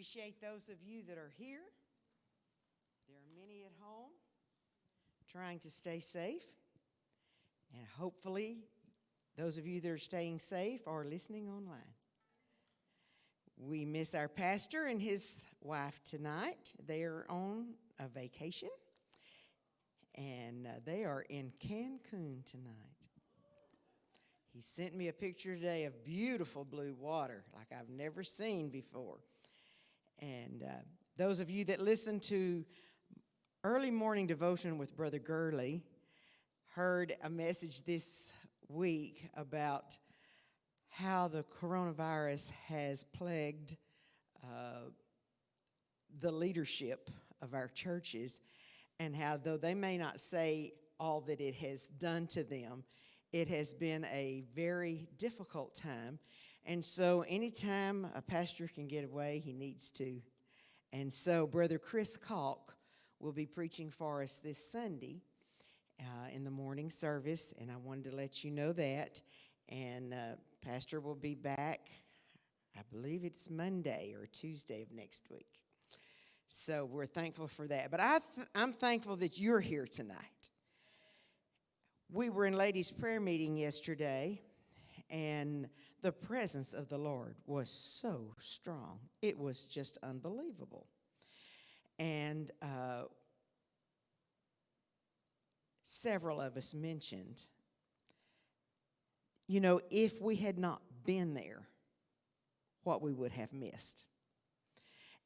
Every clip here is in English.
Appreciate those of you that are here. There are many at home trying to stay safe. And hopefully, those of you that are staying safe are listening online. We miss our pastor and his wife tonight. They are on a vacation, and they are in Cancun tonight. He sent me a picture today of beautiful blue water like I've never seen before. And those of you that listen to early morning devotion with Brother Gurley heard a message this week about how the coronavirus has plagued the leadership of our churches, and how though they may not say all that it has done to them, it has been a very difficult time. And so anytime a pastor can get away, he needs to. And so Brother Chris Kalk will be preaching for us this Sunday in the morning service, and I wanted to let you know that. And Pastor will be back, I believe it's Monday or Tuesday of next week. So we're thankful for that. But I'm thankful that you're here tonight. We were in ladies' prayer meeting yesterday, and the presence of the Lord was so strong. It was just unbelievable. And several of us mentioned, you know, if we had not been there, what we would have missed.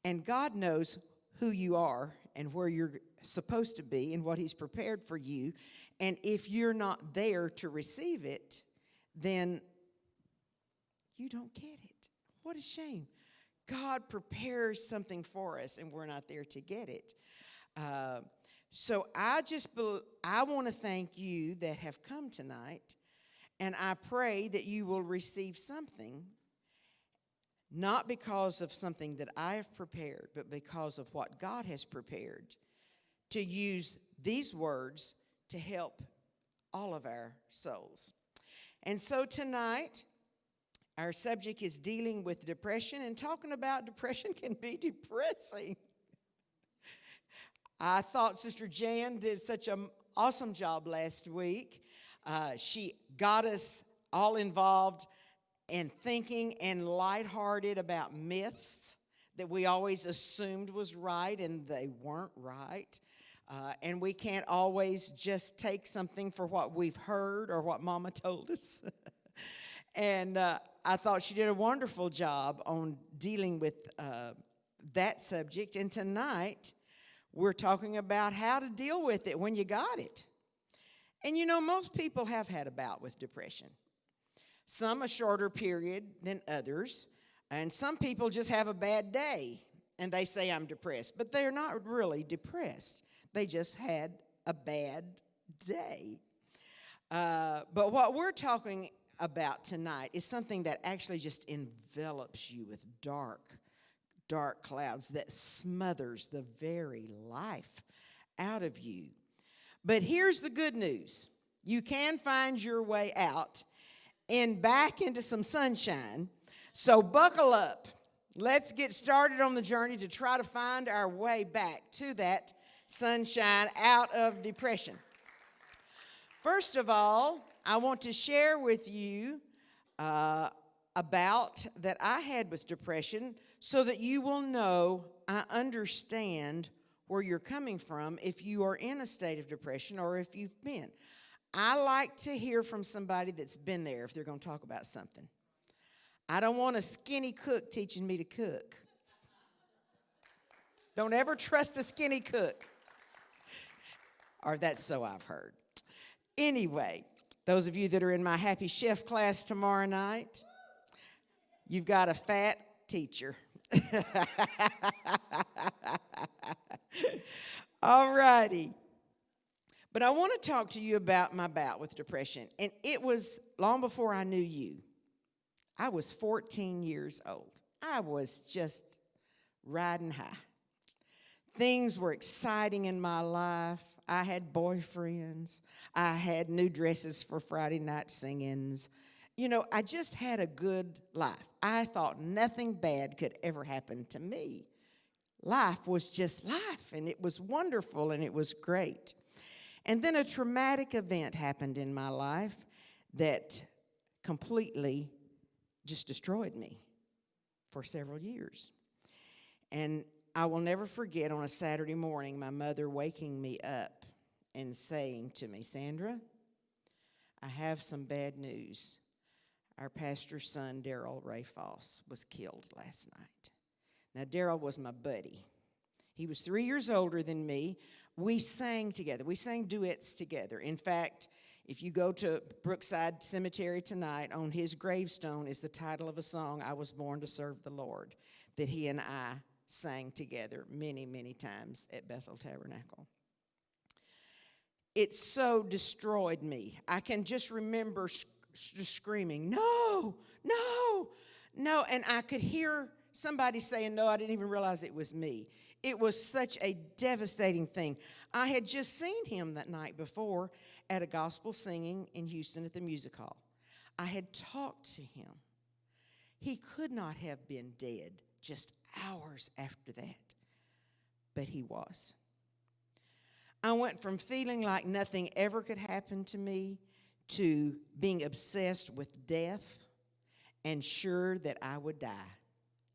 And God knows who you are and where you're supposed to be and what He's prepared for you. And if you're not there to receive it, then you don't get it. What a shame. God prepares something for us, and we're not there to get it. So I want to thank you that have come tonight, and I pray that you will receive something, not because of something that I have prepared, but because of what God has prepared, to use these words to help all of our souls. And so tonight, our subject is dealing with depression, and talking about depression can be depressing. I thought Sister Jan did such an awesome job last week. She got us all involved in thinking and lighthearted about myths that we always assumed was right, and they weren't right. And we can't always just take something for what we've heard or what Mama told us. And I thought she did a wonderful job on dealing with that subject. And tonight, we're talking about how to deal with it when you got it. And you know, most people have had a bout with depression. Some a shorter period than others. And some people just have a bad day and they say, I'm depressed. But they're not really depressed. They just had a bad day. But what we're talking about tonight is something that actually just envelops you with dark clouds that smothers the very life out of you. But here's the good news. You can find your way out and back into some sunshine. So buckle up. Let's get started on the journey to try to find our way back to that sunshine, out of depression. First of all, I want to share with you about that I had with depression, so that you will know I understand where you're coming from if you are in a state of depression or if you've been. I like to hear from somebody that's been there if they're going to talk about something. I don't want a skinny cook teaching me to cook. Don't ever trust a skinny cook. Or that's so I've heard. Anyway, those of you that are in my Happy Chef class tomorrow night, you've got a fat teacher. All righty. But I want to talk to you about my bout with depression. And it was long before I knew you. I was 14 years old. I was just riding high. Things were exciting in my life. I had boyfriends. I had new dresses for Friday night singings. You know, I just had a good life. I thought nothing bad could ever happen to me. Life was just life, and it was wonderful, and it was great. And then a traumatic event happened in my life that completely just destroyed me for several years. And I will never forget on a Saturday morning my mother waking me up and saying to me, Sandra, I have some bad news. Our pastor's son, Daryl Ray Foss, was killed last night. Now, Daryl was my buddy. He was 3 years older than me. We sang together. We sang duets together. In fact, if you go to Brookside Cemetery tonight, on his gravestone is the title of a song, I Was Born to Serve the Lord, that he and I sang together many, many times at Bethel Tabernacle. It so destroyed me. I can just remember screaming, no, no, no. And I could hear somebody saying, no, I didn't even realize it was me. It was such a devastating thing. I had just seen him that night before at a gospel singing in Houston at the music hall. I had talked to him. He could not have been dead just hours after that, but he was. I went from feeling like nothing ever could happen to me to being obsessed with death and sure that I would die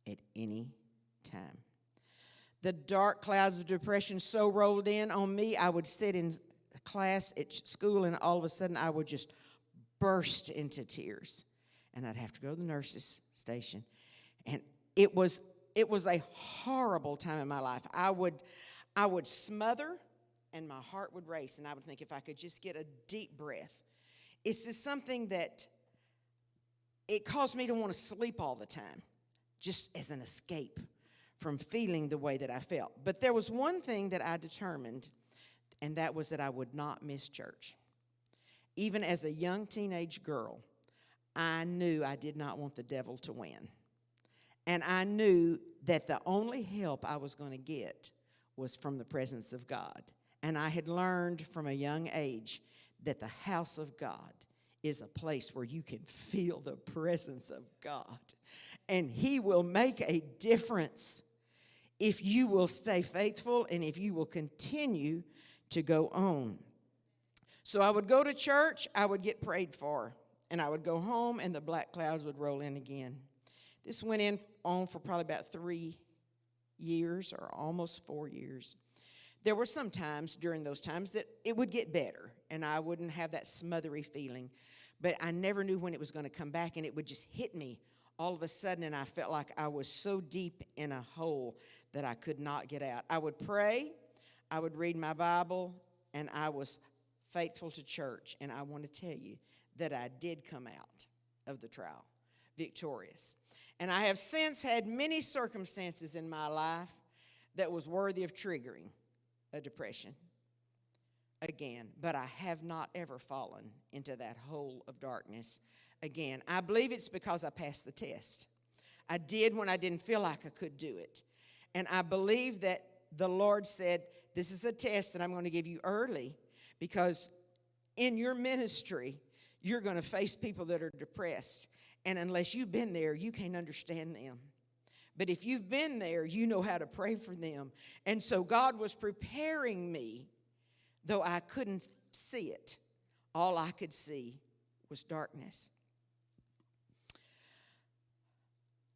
at any time. The dark clouds of depression so rolled in on me, I would sit in class at school, and all of a sudden I would just burst into tears. And I'd have to go to the nurse's station. And it was a horrible time in my life. I would smother, and my heart would race, and I would think if I could just get a deep breath. It's just something that it caused me to want to sleep all the time, just as an escape from feeling the way that I felt. But there was one thing that I determined, and that was that I would not miss church. Even as a young teenage girl, I knew I did not want the devil to win. And I knew that the only help I was going to get was from the presence of God. And I had learned from a young age that the house of God is a place where you can feel the presence of God. And He will make a difference if you will stay faithful and if you will continue to go on. So I would go to church, I would get prayed for, and I would go home and the black clouds would roll in again. This went on for probably about 3 years or almost 4 years. There were some times during those times that it would get better and I wouldn't have that smothery feeling, but I never knew when it was going to come back, and it would just hit me all of a sudden, and I felt like I was so deep in a hole that I could not get out. I would pray, I would read my Bible, and I was faithful to church. And I want to tell you that I did come out of the trial victorious. And I have since had many circumstances in my life that was worthy of triggering a depression again. But I have not ever fallen into that hole of darkness again. I believe it's because I passed the test. I did when I didn't feel like I could do it. And I believe that the Lord said, this is a test that I'm going to give you early, because in your ministry, you're going to face people that are depressed. And unless you've been there, you can't understand them. But if you've been there, you know how to pray for them. And so God was preparing me, though I couldn't see it. All I could see was darkness.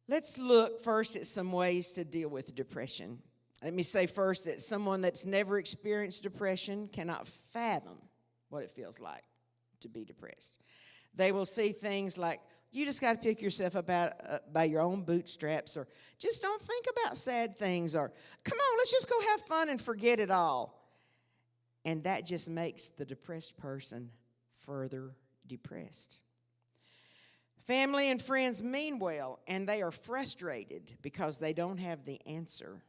Let's look first at some ways to deal with depression. Let me say first that someone that's never experienced depression cannot fathom what it feels like to be depressed. They will see things like, you just got to pick yourself up out by your own bootstraps, or just don't think about sad things, or come on, let's just go have fun and forget it all. And that just makes the depressed person further depressed. Family and friends mean well, and they are frustrated because they don't have the answer.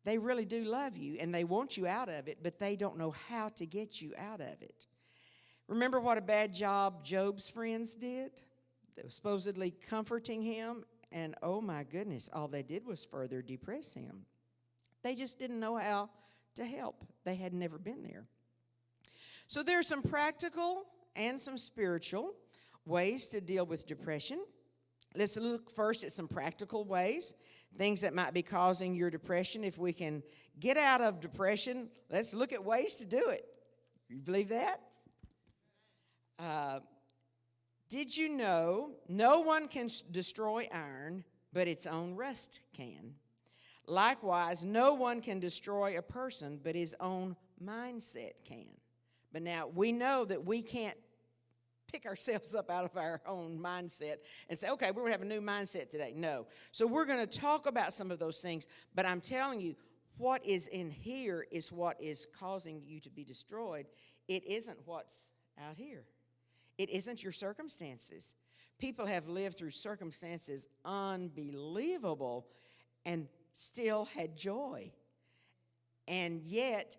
They really do love you, and they want you out of it, but they don't know how to get you out of it. Remember what a bad job Job's friends did? They were supposedly comforting him, and oh my goodness, all they did was further depress him. They just didn't know how to help. They had never been there. So there's some practical and some spiritual Ways to deal with depression. Let's look first at some practical ways, things that might be causing your depression. If we can get out of depression, let's look at ways to do it. You believe that? Did you know no one can destroy iron, but its own rust can? Likewise, no one can destroy a person, but his own mindset can. But now, we know that we can't pick ourselves up out of our own mindset and say, okay, we're going to have a new mindset today. No. So we're going to talk about some of those things, but I'm telling you, what is in here is what is causing you to be destroyed. It isn't what's out here. It isn't your circumstances. People have lived through circumstances unbelievable and still had joy. And yet,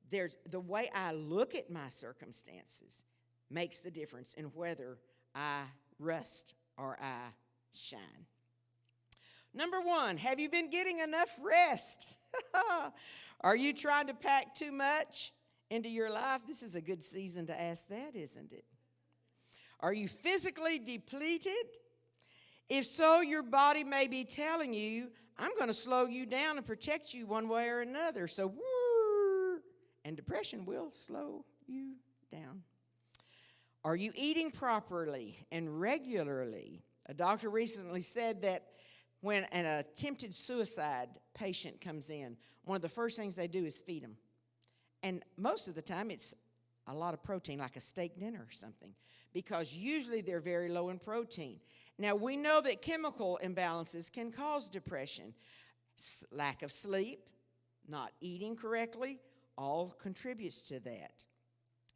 there's the way I look at my circumstances makes the difference in whether I rust or I shine. Number one, have you been getting enough rest? Are you trying to pack too much into your life? This is a good season to ask that, isn't it? Are you physically depleted? If so, your body may be telling you, I'm going to slow you down and protect you one way or another. So, and depression will slow you down. Are you eating properly and regularly? A doctor recently said that when an attempted suicide patient comes in, one of the first things they do is feed them. And most of the time, it's a lot of protein, like a steak dinner or something, because usually they're very low in protein. Now, we know that chemical imbalances can cause depression. Lack of sleep, not eating correctly, all contributes to that.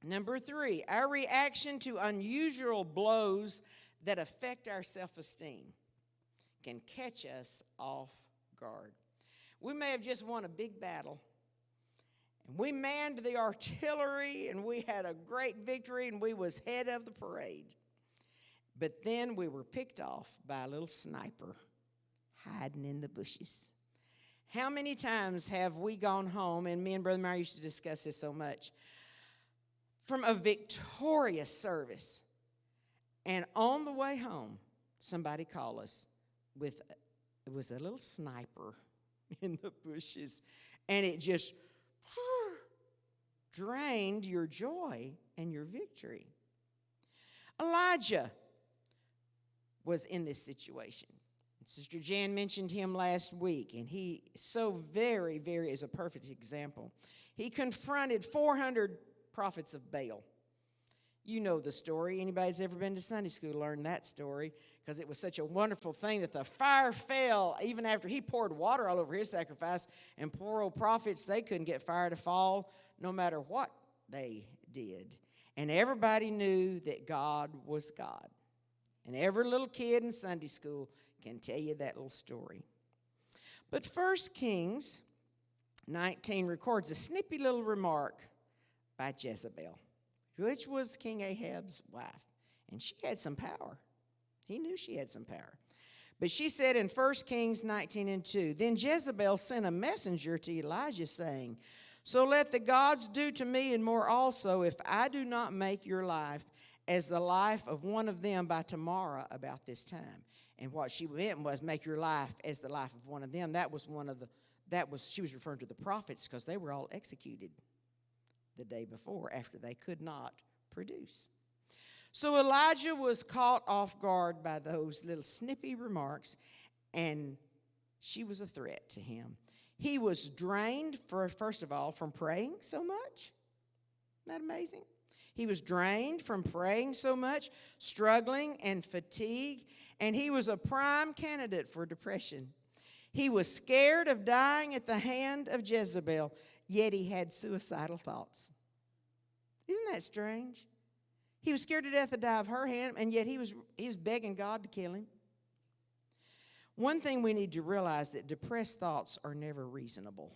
Number three, our reaction to unusual blows that affect our self-esteem can catch us off guard. We may have just won a big battle, and we manned the artillery, and we had a great victory, and we was head of the parade. But then we were picked off by a little sniper hiding in the bushes. How many times have we gone home, and me and Brother Myer used to discuss this so much, from a victorious service, and on the way home, somebody called us it was a little sniper in the bushes, and it just drained your joy and your victory. Elijah was in this situation. Sister Jan mentioned him last week, and he so very, very is a perfect example. He confronted 400 prophets of Baal. You know the story. Anybody that's ever been to Sunday school learned that story, because it was such a wonderful thing that the fire fell even after he poured water all over his sacrifice, and poor old prophets, they couldn't get fire to fall no matter what they did. And everybody knew that God was God. And every little kid in Sunday school can tell you that little story. But 1 Kings 19 records a snippy little remark by Jezebel, which was King Ahab's wife. And she had some power. He knew she had some power. But she said in 1 Kings 19:2, then Jezebel sent a messenger to Elijah saying, so let the gods do to me and more also, if I do not make your life as the life of one of them by tomorrow about this time. And what she meant was make your life as the life of one of them. She was referring to the prophets, because they were all executed the day before after they could not produce. So Elijah was caught off guard by those little snippy remarks, and she was a threat to him. He was drained, first of all, from praying so much. Isn't that amazing? He was drained from praying so much, struggling and fatigue, and he was a prime candidate for depression. He was scared of dying at the hand of Jezebel, yet he had suicidal thoughts. Isn't that strange? He was scared to death to die of her hand, and yet he was begging God to kill him. One thing we need to realize, that depressed thoughts are never reasonable.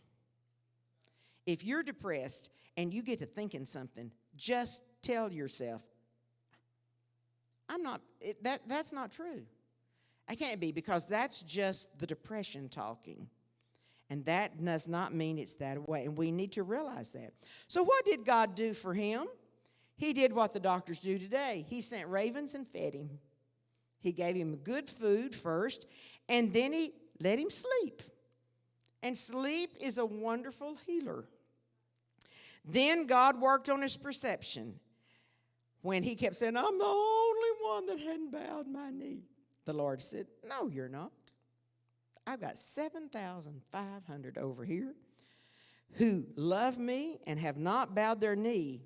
If you're depressed and you get to thinking something, just tell yourself, that's not true. I can't be, because that's just the depression talking. And that does not mean it's that way. And we need to realize that. So what did God do for him? He did what the doctors do today. He sent ravens and fed him. He gave him good food first, and then he let him sleep. And sleep is a wonderful healer. Then God worked on his perception. When he kept saying, I'm the only one that hadn't bowed my knee, the Lord said, no, you're not. I've got 7,500 over here who love me and have not bowed their knee.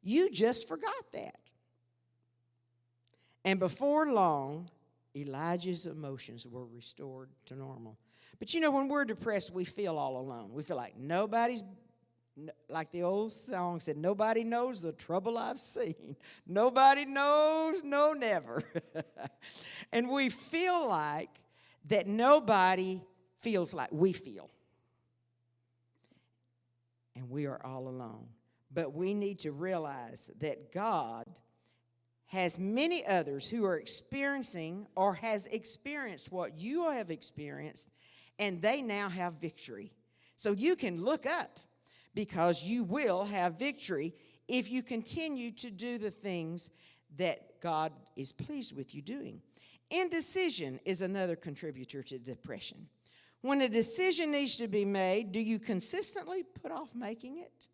You just forgot that. And before long, Elijah's emotions were restored to normal. But you know, when we're depressed, we feel all alone. We feel like nobody's, like the old song said, nobody knows the trouble I've seen. Nobody knows, no, never. And we feel like that nobody feels like we feel. And we are all alone. But we need to realize that God has many others who are experiencing or has experienced what you have experienced, and they now have victory. So you can look up, because you will have victory if you continue to do the things that God is pleased with you doing. Indecision is another contributor to depression. When a decision needs to be made, do you consistently put off making it?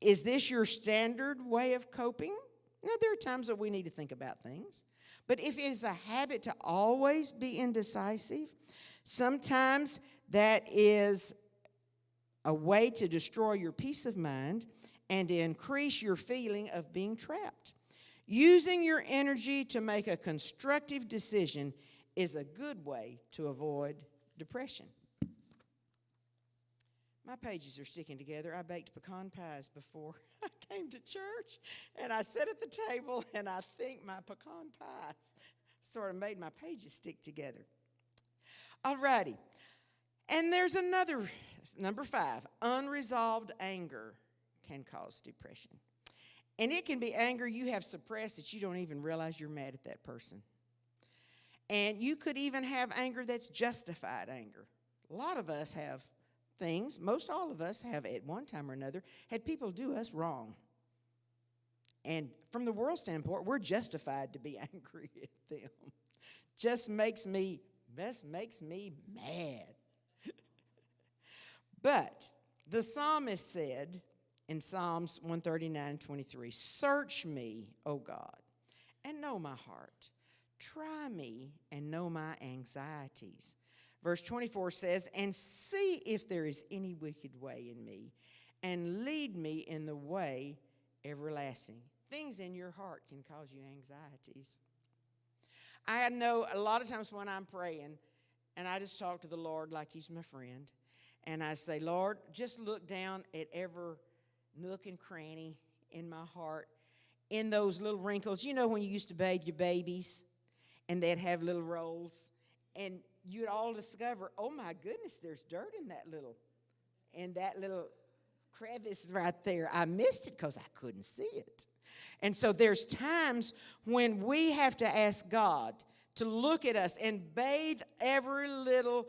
Is this your standard way of coping? Now, there are times that we need to think about things. But if it is a habit to always be indecisive, sometimes that is a way to destroy your peace of mind and to increase your feeling of being trapped. Using your energy to make a constructive decision is a good way to avoid depression. My pages are sticking together. I baked pecan pies before I came to church, and I sat at the table, and I think my pecan pies sort of made my pages stick together. All righty. And there's another, number 5, unresolved anger can cause depression. And it can be anger you have suppressed that you don't even realize you're mad at that person. And you could even have anger that's justified anger. A lot of us have things, most all of us have at one time or another had people do us wrong. And from the world standpoint, we're justified to be angry at them. Just makes me mad. But the psalmist said in Psalms 139:23, search me, O God, and know my heart. Try me and know my anxieties. Verse 24 says, and see if there is any wicked way in me, and lead me in the way everlasting. Things in your heart can cause you anxieties. I know a lot of times when I'm praying, and I just talk to the Lord like he's my friend, and I say, Lord, just look down at every nook and cranny in my heart, in those little wrinkles. You know when you used to bathe your babies, and they'd have little rolls, and you'd all discover, oh my goodness, there's dirt in that little crevice right there. I missed it because I couldn't see it. And so there's times when we have to ask God to look at us and bathe every little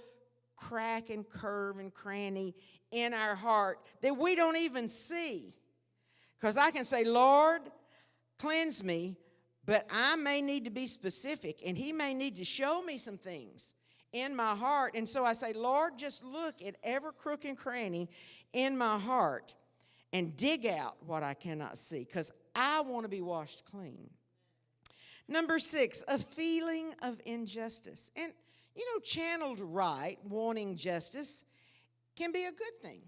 crack and curve and cranny in our heart that we don't even see. Because I can say, Lord, cleanse me, but I may need to be specific, and he may need to show me some things in my heart. And so I say, Lord, just look at every crook and cranny in my heart and dig out what I cannot see, because I want to be washed clean. Number 6, a feeling of injustice. And, channeled right, wanting justice, can be a good thing.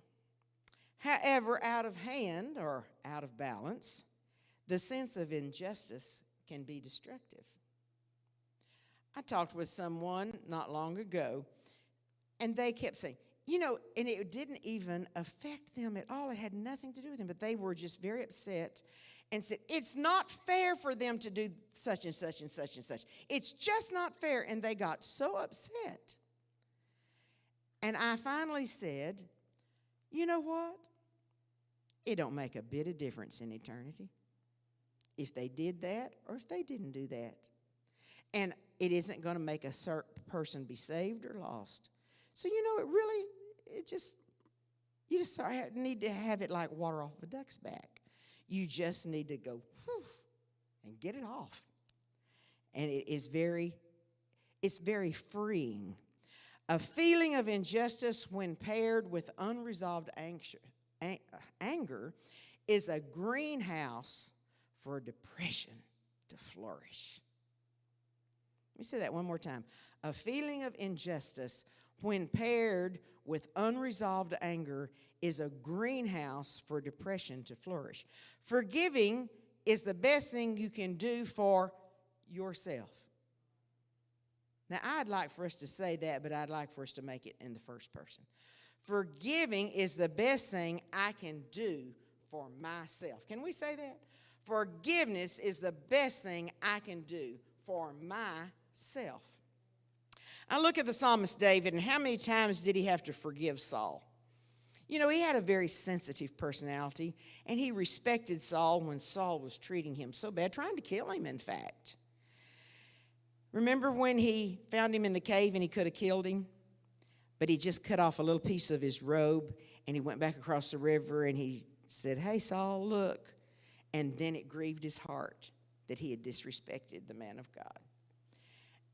However, out of hand or out of balance, the sense of injustice can be destructive. I talked with someone not long ago, and they kept saying, and it didn't even affect them at all. It had nothing to do with them, but they were just very upset and said, it's not fair for them to do such and such and such and such. It's just not fair. And they got so upset. And I finally said, you know what? It don't make a bit of difference in eternity if they did that or if they didn't do that. And it isn't going to make a certain person be saved or lost. So, you just need to have it like water off a duck's back. You just need to go whew, and get it off. And it's very freeing. A feeling of injustice when paired with unresolved anger is a greenhouse for depression to flourish. Let me say that one more time. A feeling of injustice when paired with unresolved anger is a greenhouse for depression to flourish. Forgiving is the best thing you can do for yourself. Now, I'd like for us to say that, but I'd like for us to make it in the first person. Forgiving is the best thing I can do for myself. Can we say that? Forgiveness is the best thing I can do for myself. I look at the psalmist David, and how many times did he have to forgive Saul? You know, he had a very sensitive personality, and he respected Saul when Saul was treating him so bad, trying to kill him, in fact. Remember when he found him in the cave and he could have killed him? But he just cut off a little piece of his robe, and he went back across the river, and he said, "Hey, Saul, look." And then it grieved his heart that he had disrespected the man of God.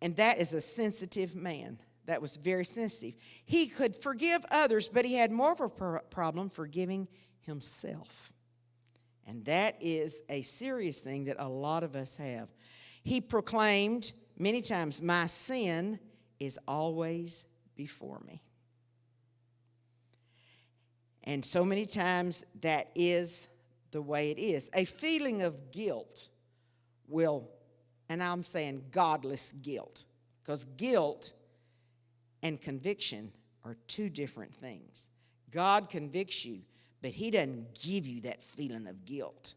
And that is a sensitive man. That was very sensitive. He could forgive others, but he had more of a problem forgiving himself. And that is a serious thing that a lot of us have. He proclaimed many times, "My sin is always before me." And so many times that is the way it is. A feeling of guilt will, and I'm saying godless guilt, because guilt and conviction are two different things. God convicts you, but he doesn't give you that feeling of guilt.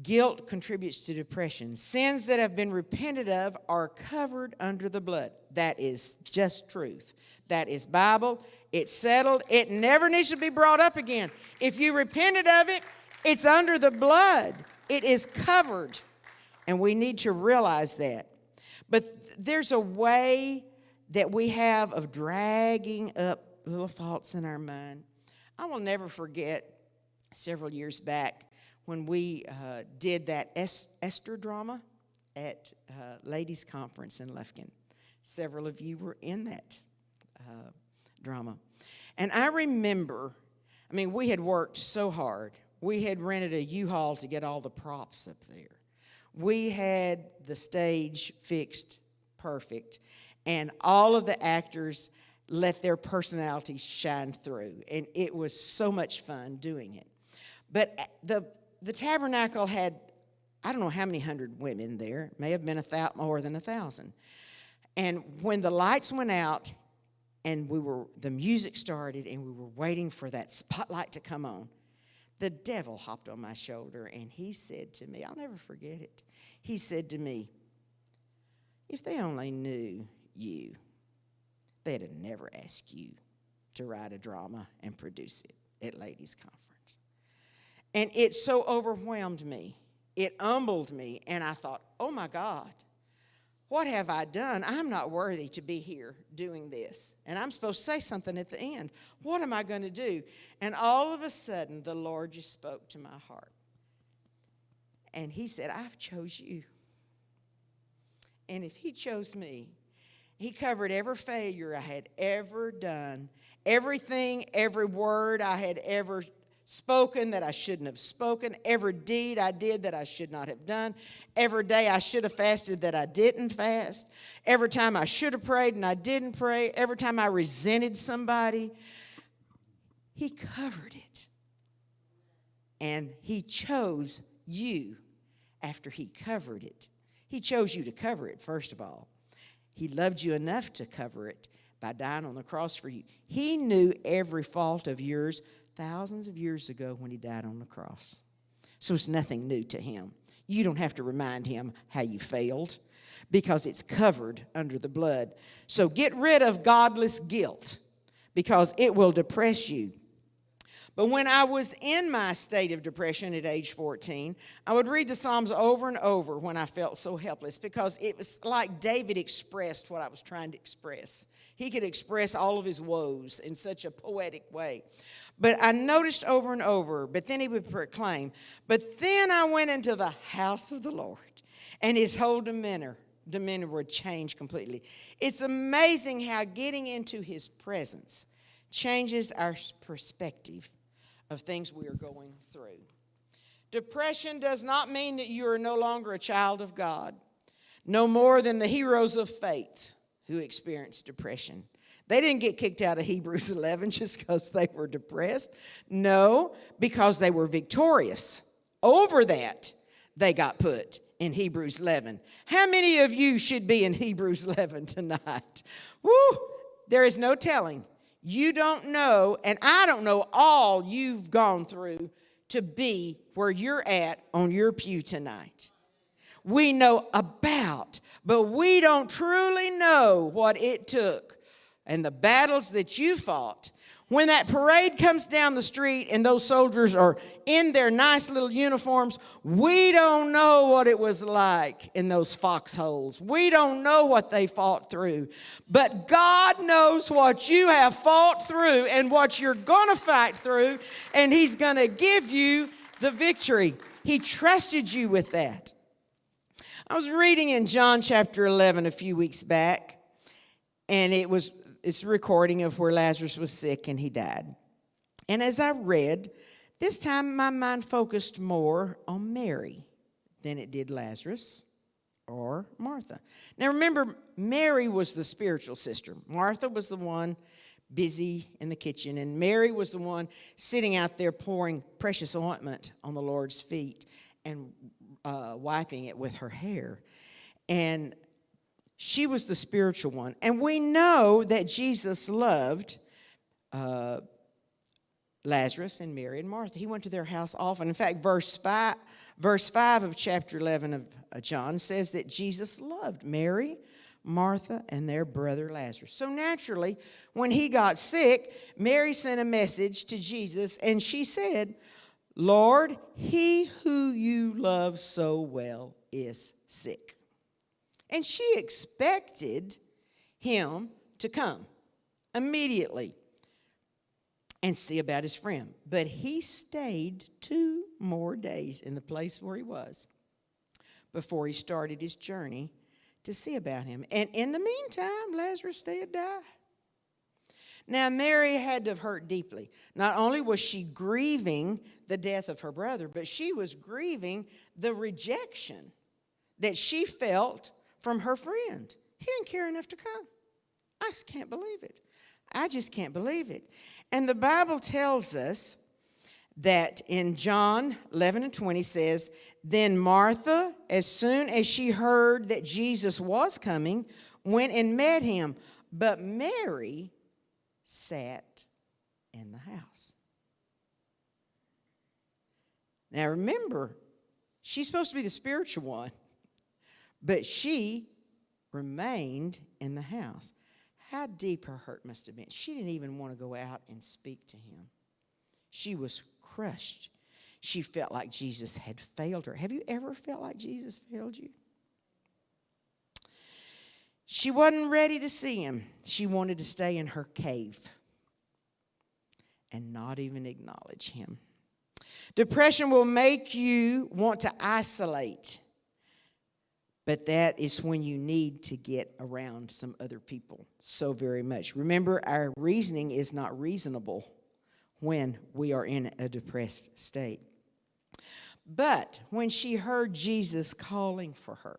Guilt contributes to depression. Sins that have been repented of are covered under the blood. That is just truth. That is Bible. It's settled. It never needs to be brought up again. If you repented of it, it's under the blood. It is covered. And we need to realize that. But there's a way that we have of dragging up little thoughts in our mind. I will never forget several years back when we did that Esther drama at Ladies' Conference in Lufkin. Several of you were in that drama. And I remember, we had worked so hard. We had rented a U-Haul to get all the props up there. We had the stage fixed perfect. And all of the actors let their personalities shine through. And it was so much fun doing it. But the tabernacle had, I don't know how many hundred women there. May have been more than 1,000. And when the lights went out and the music started and we were waiting for that spotlight to come on, the devil hopped on my shoulder and he said to me, I'll never forget it. He said to me, if they only knew you, they'd have never asked you to write a drama and produce it at Ladies' Conference. And it so overwhelmed me. It humbled me. And I thought, oh my God, what have I done? I'm not worthy to be here doing this. And I'm supposed to say something at the end. What am I going to do? And all of a sudden, the Lord just spoke to my heart. And he said, I've chose you. And if he chose me, he covered every failure I had ever done, everything, every word I had ever spoken that I shouldn't have spoken, every deed I did that I should not have done, every day I should have fasted that I didn't fast, every time I should have prayed and I didn't pray, every time I resented somebody. He covered it. And he chose you after he covered it. He chose you to cover it, first of all. He loved you enough to cover it by dying on the cross for you. He knew every fault of yours thousands of years ago when he died on the cross. So it's nothing new to him. You don't have to remind him how you failed because it's covered under the blood. So get rid of godless guilt because it will depress you. But when I was in my state of depression at age 14, I would read the Psalms over and over when I felt so helpless because it was like David expressed what I was trying to express. He could express all of his woes in such a poetic way. But I noticed over and over, but then he would proclaim, but then I went into the house of the Lord, and his whole demeanor would change completely. It's amazing how getting into his presence changes our perspective of things we are going through. Depression does not mean that you are no longer a child of God, no more than the heroes of faith who experienced depression. They didn't get kicked out of Hebrews 11 just because they were depressed. No, because they were victorious. Over that, they got put in Hebrews 11. How many of you should be in Hebrews 11 tonight? Woo! There is no telling. You don't know, and I don't know all you've gone through to be where you're at on your pew tonight. We know about, but we don't truly know what it took and the battles that you fought. When that parade comes down the street and those soldiers are in their nice little uniforms, we don't know what it was like in those foxholes. We don't know what they fought through. But God knows what you have fought through and what you're going to fight through, and he's going to give you the victory. He trusted you with that. I was reading in John chapter 11 a few weeks back, and it's a recording of where Lazarus was sick and he died. And as I read, this time my mind focused more on Mary than it did Lazarus or Martha. Now remember, Mary was the spiritual sister. Martha was the one busy in the kitchen, and Mary was the one sitting out there pouring precious ointment on the Lord's feet and wiping it with her hair. And she was the spiritual one. And we know that Jesus loved Lazarus and Mary and Martha. He went to their house often. In fact, verse 5 of chapter 11 of John says that Jesus loved Mary, Martha, and their brother Lazarus. So naturally, when he got sick, Mary sent a message to Jesus, and she said, Lord, he who you love so well is sick. And she expected him to come immediately and see about his friend. But he stayed 2 more days in the place where he was before he started his journey to see about him. And in the meantime, Lazarus had died. Now, Mary had to have hurt deeply. Not only was she grieving the death of her brother, but she was grieving the rejection that she felt from her friend. He didn't care enough to come. I just can't believe it. I just can't believe it. And the Bible tells us that in John 11 and 20 says, then Martha, as soon as she heard that Jesus was coming, went and met him. But Mary sat in the house. Now remember, she's supposed to be the spiritual one, but she remained in the house. How deep her hurt must have been. She didn't even want to go out and speak to him. She was crushed. She felt like Jesus had failed her. Have you ever felt like Jesus failed you? She wasn't ready to see him. She wanted to stay in her cave and not even acknowledge him. Depression will make you want to isolate, but that is when you need to get around some other people so very much. Remember, our reasoning is not reasonable when we are in a depressed state. But when she heard Jesus calling for her,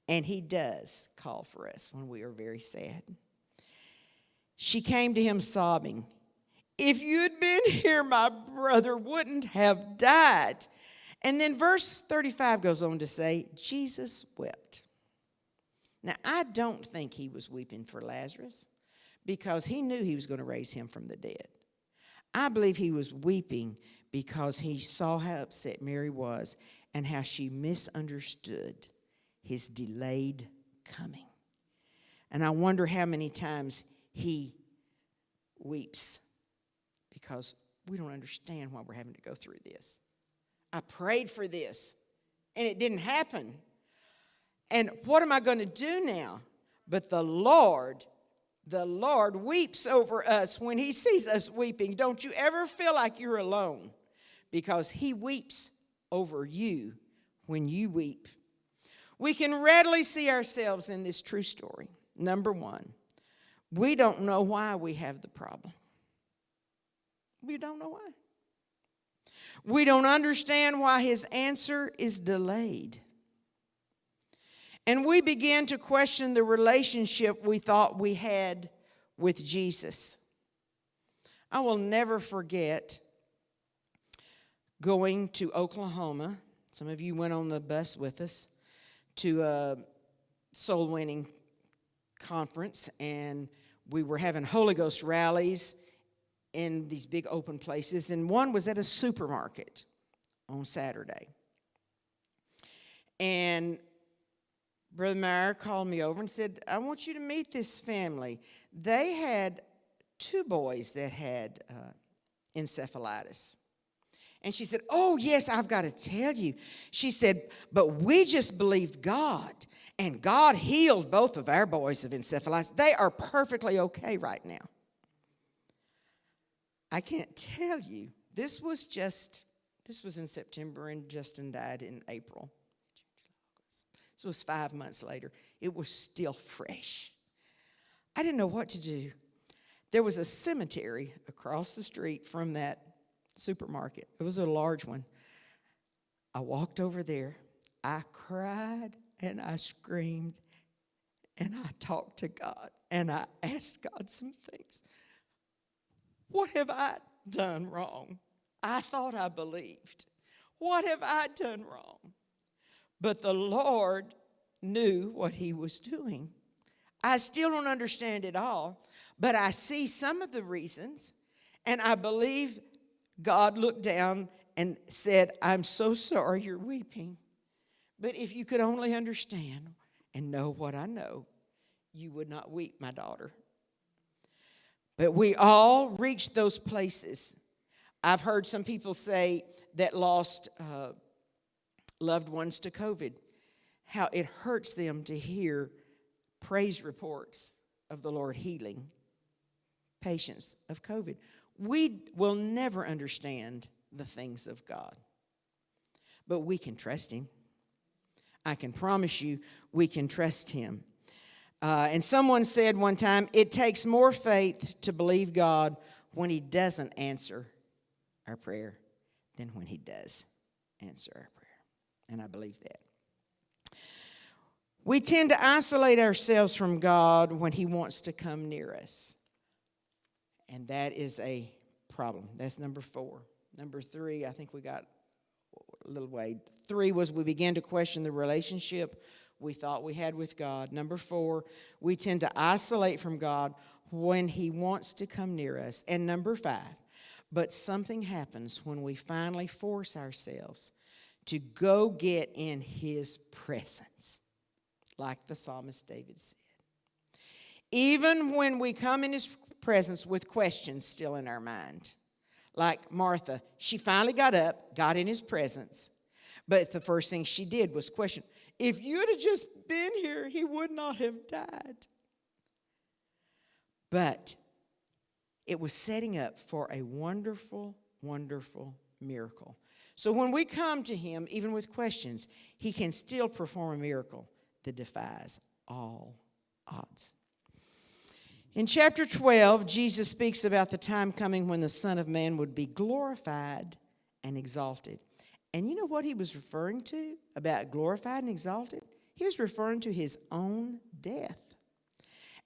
and he does call for us when we are very sad, she came to him sobbing, if you'd been here, my brother wouldn't have died. And then verse 35 goes on to say, Jesus wept. Now, I don't think he was weeping for Lazarus because he knew he was going to raise him from the dead. I believe he was weeping because he saw how upset Mary was and how she misunderstood his delayed coming. And I wonder how many times he weeps because we don't understand why we're having to go through this. I prayed for this, and it didn't happen. And what am I going to do now? But the Lord The Lord weeps over us when he sees us weeping. Don't you ever feel like you're alone, because he weeps over you when you weep. We can readily see ourselves in this true story. Number one, we don't know why we have the problem. We don't know why. We don't understand why his answer is delayed. And we begin to question the relationship we thought we had with Jesus. I will never forget going to Oklahoma. Some of you went on the bus with us to a soul winning conference, and we were having Holy Ghost rallies in these big open places, and one was at a supermarket on Saturday. And Brother Myer called me over and said, I want you to meet this family. They had 2 boys that had encephalitis. And she said, oh, yes, I've got to tell you. She said, but we just believed God, and God healed both of our boys of encephalitis. They are perfectly okay right now. I can't tell you. This was in September, and Justin died in April. This was 5 months later. It was still fresh. I didn't know what to do. There was a cemetery across the street from that supermarket. It was a large one. I walked over there. I cried and I screamed and I talked to God and I asked God some things. What have I done wrong? I thought I believed. What have I done wrong? But the Lord knew what he was doing. I still don't understand it all, but I see some of the reasons, and I believe God looked down and said, I'm so sorry you're weeping, but if you could only understand and know what I know, you would not weep, my daughter. But we all reach those places. I've heard some people say that lost loved ones to COVID, how it hurts them to hear praise reports of the Lord healing patients of COVID. We will never understand the things of God, but we can trust him. I can promise you we can trust him. And someone said one time, it takes more faith to believe God when he doesn't answer our prayer than when he does answer our prayer. And I believe that. We tend to isolate ourselves from God when he wants to come near us. And that is a problem. That's number 4. Number 3, I think we got a little way. 3 was we began to question the relationship we thought we had with God. Number 4, we tend to isolate from God when he wants to come near us. And number 5, but something happens when we finally force ourselves to go get in his presence, like the psalmist David said. Even when we come in his presence with questions still in our mind, like Martha, she finally got up, got in his presence, but the first thing she did was question, if you'd have just been here, he would not have died. But it was setting up for a wonderful, wonderful miracle. So when we come to him, even with questions, he can still perform a miracle that defies all odds. In chapter 12, Jesus speaks about the time coming when the Son of Man would be glorified and exalted. And you know what he was referring to about glorified and exalted? He was referring to his own death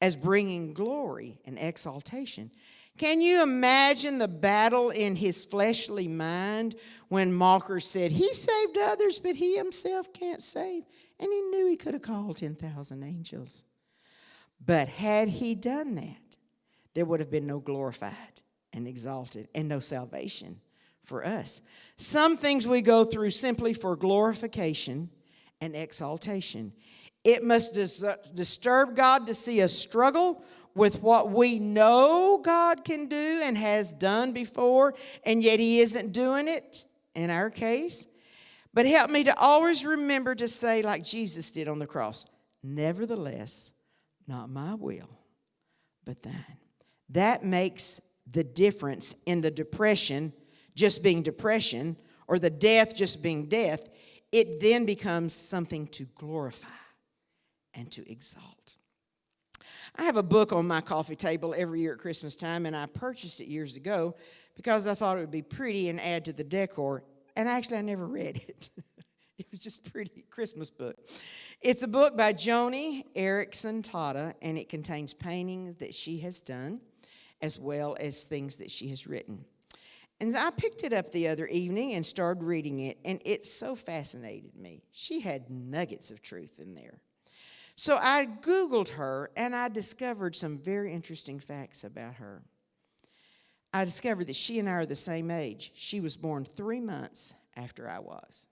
as bringing glory and exaltation. Can you imagine the battle in his fleshly mind when mockers said, he saved others, but he himself can't save? And he knew he could have called 10,000 angels. But had he done that, there would have been no glorified and exalted and no salvation for us. Some things we go through simply for glorification and exaltation. It must disturb God to see us struggle with what we know God can do and has done before, and yet he isn't doing it in our case. But help me to always remember to say, like Jesus did on the cross, nevertheless, not my will, but thine. That makes the difference in the depression just being depression or the death just being death. It then becomes something to glorify and to exalt. I have a book on my coffee table every year at Christmas time, and I purchased it years ago because I thought it would be pretty and add to the decor. And actually, I never read it. It was just a pretty Christmas book. It's a book by Joni Eareckson Tada, and it contains paintings that she has done as well as things that she has written. And I picked it up the other evening and started reading it, and it so fascinated me. She had nuggets of truth in there. So I Googled her, and I discovered some very interesting facts about her. I discovered that she and I are the same age. She was born 3 months after I was.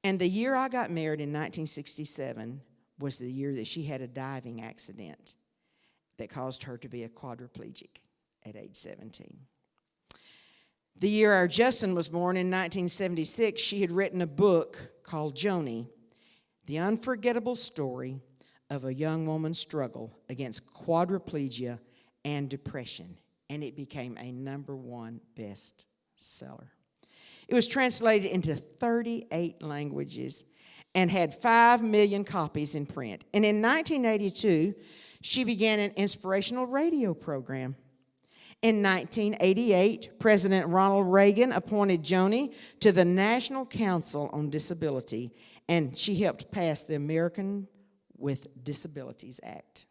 And the year I got married in 1967 was the year that she had a diving accident that caused her to be a quadriplegic at age 17. The year our Justin was born in 1976, she had written a book called Joni, The Unforgettable Story of a Young Woman's Struggle Against Quadriplegia and Depression. And it became a #1 bestseller. It was translated into 38 languages and had 5 million copies in print. And in 1982, she began an inspirational radio program. In 1988, President Ronald Reagan appointed Joni to the National Council on Disability, and she helped pass the American with Disabilities Act.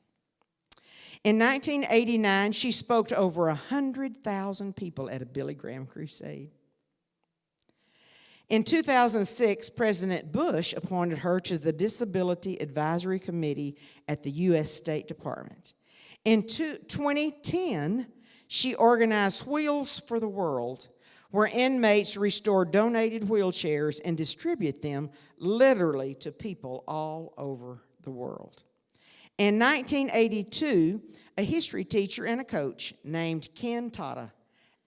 In 1989, she spoke to over 100,000 people at a Billy Graham crusade. In 2006, President Bush appointed her to the Disability Advisory Committee at the U.S. State Department. In 2010, she organized Wheels for the World, where inmates restore donated wheelchairs and distribute them literally to people all over the world. In 1982, a history teacher and a coach named Ken Tada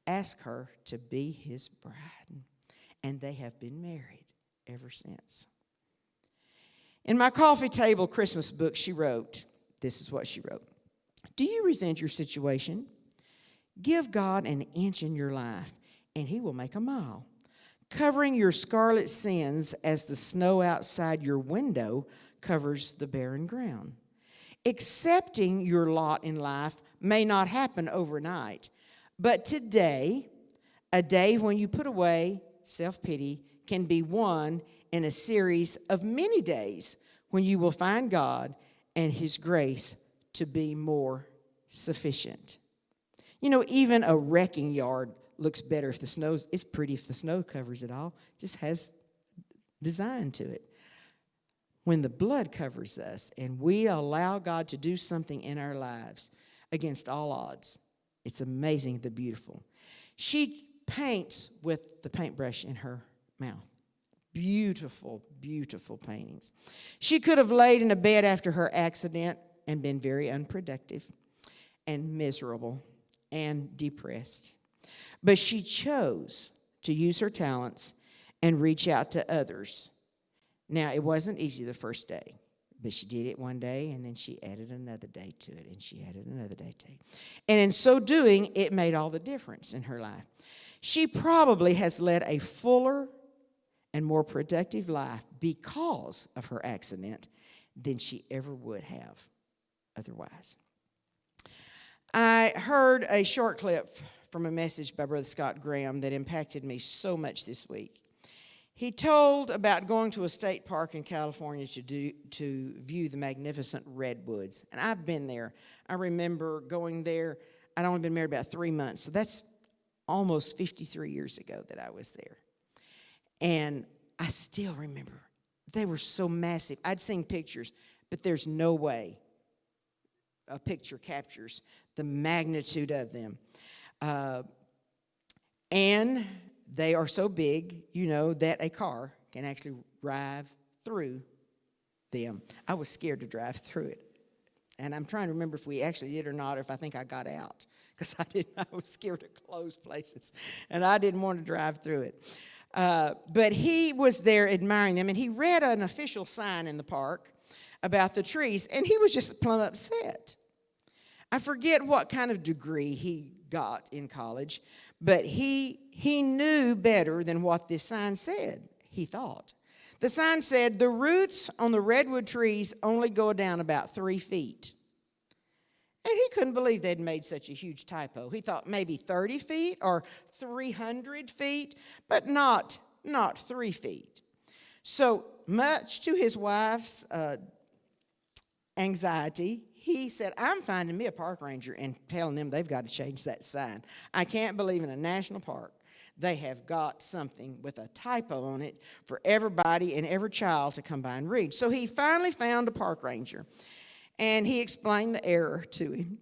asked her to be his bride, and they have been married ever since. In my coffee table Christmas book, she wrote, this is what she wrote: do you resent your situation? Give God an inch in your life, and he will make a mile. Covering your scarlet sins as the snow outside your window covers the barren ground. Accepting your lot in life may not happen overnight, but today, a day when you put away self-pity, can be won in a series of many days when you will find God and his grace to be more sufficient. You know, even a wrecking yard looks better if the snow's, it's pretty if the snow covers it all, just has design to it. When the blood covers us and we allow God to do something in our lives against all odds, it's amazing the beautiful. She paints with the paintbrush in her mouth. Beautiful, beautiful paintings. She could have laid in a bed after her accident and been very unproductive and miserable and depressed. But she chose to use her talents and reach out to others. Now, it wasn't easy the first day, but she did it one day, and then she added another day to it, and she added another day to it. And in so doing, it made all the difference in her life. She probably has led a fuller and more productive life because of her accident than she ever would have otherwise. I heard a short clip from a message by Brother Scott Graham that impacted me so much this week. He told about going to a state park in California to view the magnificent redwoods. And I've been there. I remember going there. I'd only been married about 3 months. So that's almost 53 years ago that I was there. And I still remember. They were so massive. I'd seen pictures, but there's no way a picture captures the magnitude of them. And they are so big, you know, that a car can actually drive through them. I was scared to drive through it. And I'm trying to remember if we actually did or not, or if I think I got out. Because I was scared to close places. And I didn't want to drive through it. But he was there admiring them. And he read an official sign in the park about the trees. And he was just plumb upset. I forget what kind of degree he got in college, but he knew better than what this sign said, he thought. The sign said, the roots on the redwood trees only go down about 3 feet. And he couldn't believe they'd made such a huge typo. He thought maybe 30 feet or 300 feet, but not 3 feet. So much to his wife's anxiety, he said, I'm finding me a park ranger and telling them they've got to change that sign. I can't believe in a national park they have got something with a typo on it for everybody and every child to come by and read. So he finally found a park ranger, and he explained the error to him.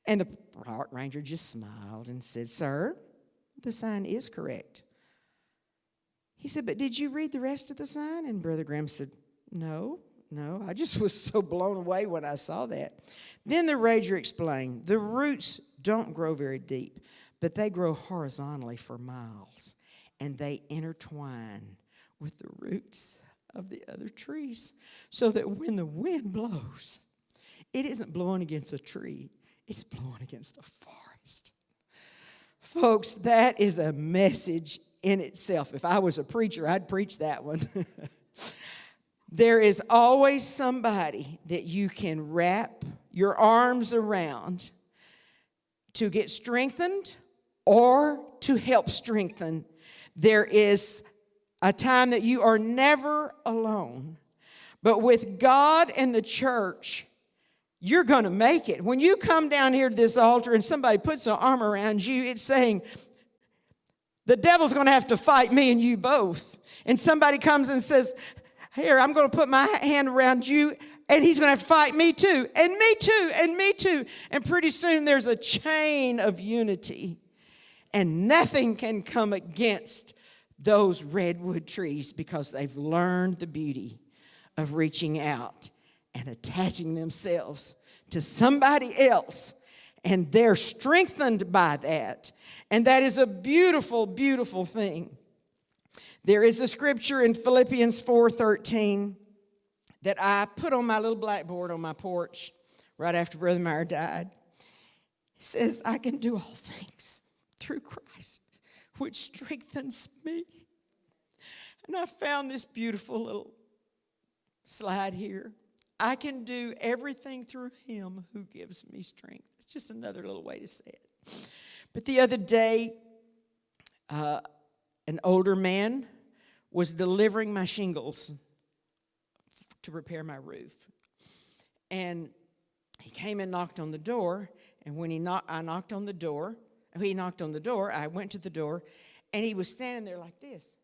And the park ranger just smiled and said, sir, the sign is correct. He said, but did you read the rest of the sign? And Brother Graham said, no, I just was so blown away when I saw that. Then the ranger explained, the roots don't grow very deep, but they grow horizontally for miles, and they intertwine with the roots of the other trees, so that when the wind blows, it isn't blowing against a tree, it's blowing against a forest. Folks, that is a message in itself. If I was a preacher, I'd preach that one. There is always somebody that you can wrap your arms around to get strengthened or to help strengthen. There is a time that you are never alone. But with God and the church, you're going to make it. When you come down here to this altar and somebody puts an arm around you, it's saying, the devil's going to have to fight me and you both. And somebody comes and says, here, I'm going to put my hand around you, and he's going to have to fight me too, and me too, and me too. And pretty soon there's a chain of unity, and nothing can come against those redwood trees because they've learned the beauty of reaching out and attaching themselves to somebody else, and they're strengthened by that. And that is a beautiful, beautiful thing. There is a scripture in Philippians 4:13 that I put on my little blackboard on my porch right after Brother Myer died. It says, I can do all things through Christ, which strengthens me. And I found this beautiful little slide here. I can do everything through him who gives me strength. It's just another little way to say it. But the other day, an older man was delivering my shingles to repair my roof. And he came and knocked on the door. And when he knocked on the door, I went to the door, and he was standing there like this.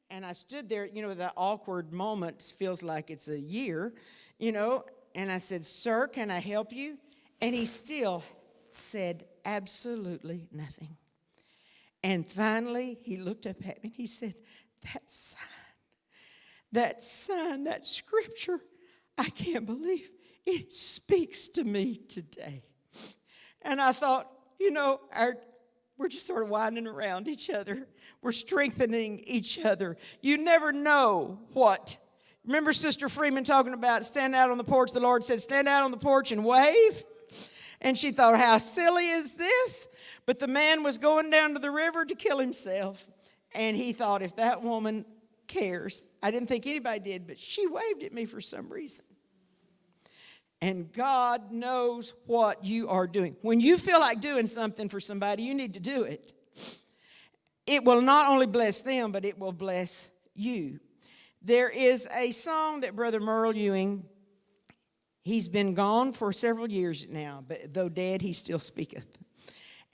And I stood there, that awkward moment feels like it's a year, and I said, sir, can I help you? And he still said absolutely nothing. And finally, he looked up at me and he said, that sign, that scripture, I can't believe it speaks to me today. And I thought, we're just sort of winding around each other. We're strengthening each other. You never know what. Remember Sister Freeman talking about stand out on the porch? The Lord said, stand out on the porch and wave. And she thought, how silly is this? But the man was going down to the river to kill himself. And he thought, if that woman cares, I didn't think anybody did, but she waved at me for some reason. And God knows what you are doing. When you feel like doing something for somebody, you need to do it. It will not only bless them, but it will bless you. There is a song that Brother Merle Ewing, he's been gone for several years now, but though dead, he still speaketh.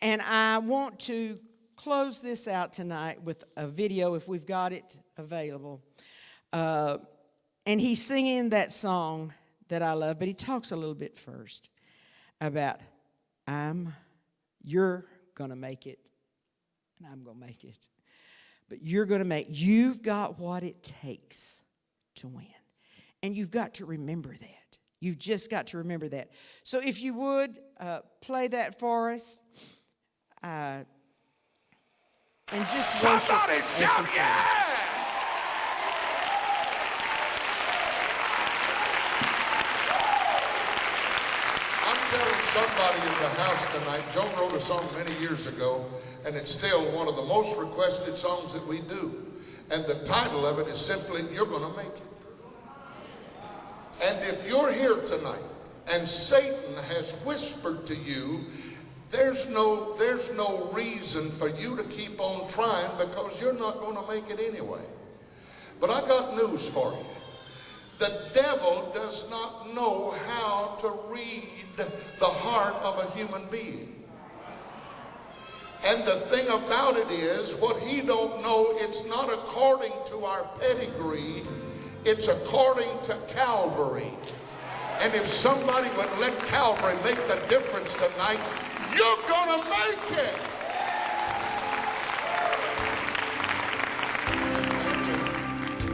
And I want to close this out tonight with a video, if we've got it available. And he's singing that song that I love, but he talks a little bit first about you're going to make it, and I'm going to make it. But you've got what it takes to win. And you've got to remember that. You've just got to remember that. So if you would, play that for us. And just worship as he sings. I'm telling somebody in the house tonight. Joe wrote a song many years ago, and it's still one of the most requested songs that we do. And the title of it is simply, You're Gonna Make It. And if you're here tonight and Satan has whispered to you, there's no reason for you to keep on trying because you're not going to make it anyway. But I got news for you. The devil does not know how to read the heart of a human being. And the thing about it is, what he don't know, it's not according to our pedigree, it's according to Calvary. And if somebody would let Calvary make the difference tonight, you're gonna make it.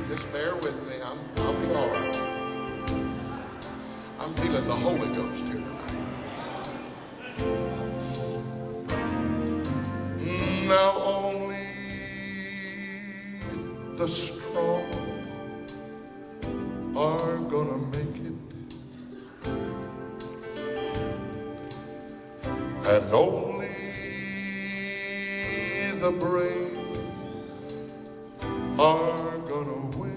Just bear with me. I'll be all right. I'm feeling the Holy Ghost here tonight. Now only the strong are gonna make it, and only the brave are gonna win.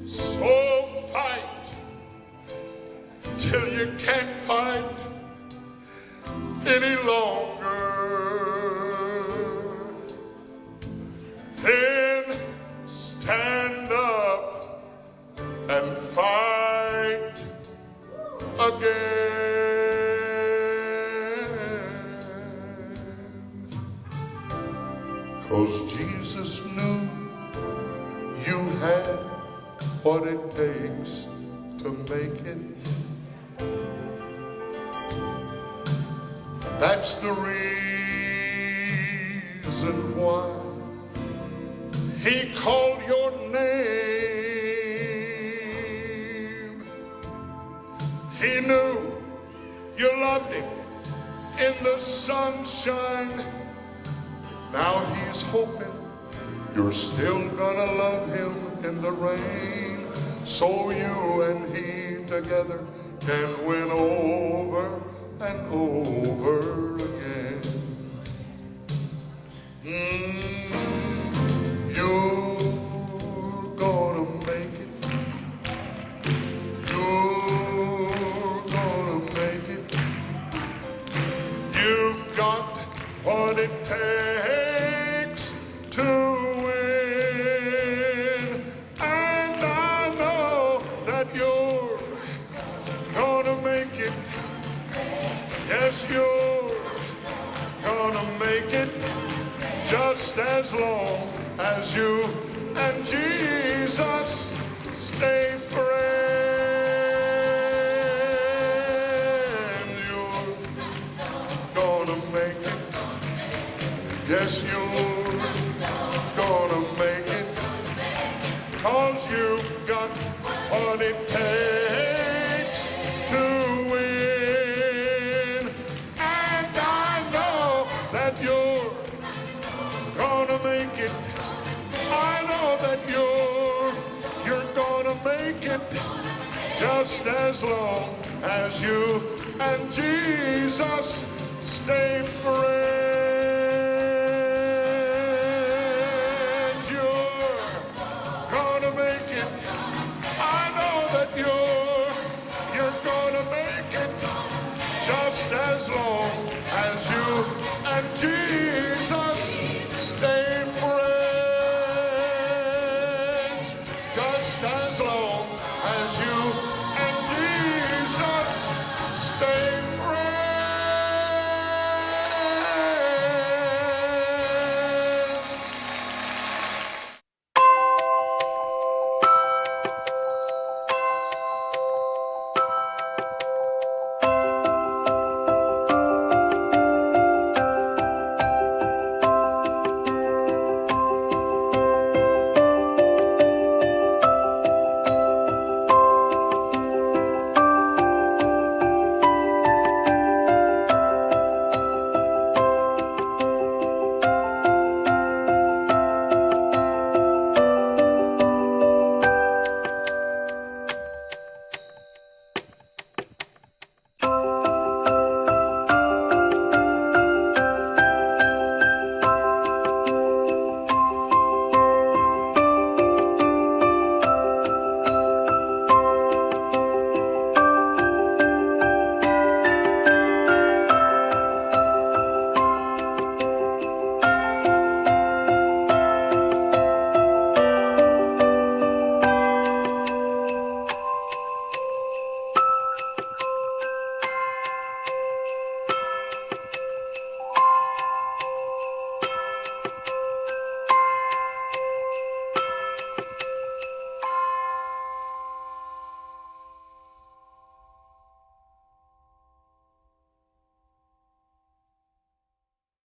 So fight till you can't fight any longer. Then stand up and fight again. 'Cause Jesus knew you had what it takes to make it. That's the reason why he called your name. He knew you loved him in the sunshine. Now he's hoping you're still gonna love him in the rain, so you and he together can win over and over again. You're gonna make it. You're gonna make it. You've got what it takes to win. And I know that you're gonna make it. Yes, you're gonna make it, just as long as you and Jesus stay friends. You're gonna make it. Yes, you're gonna make it, 'cause you've got what it takes to win. And I know that you're gonna make it. I know that you're gonna make it, just as long as you and Jesus stay friends.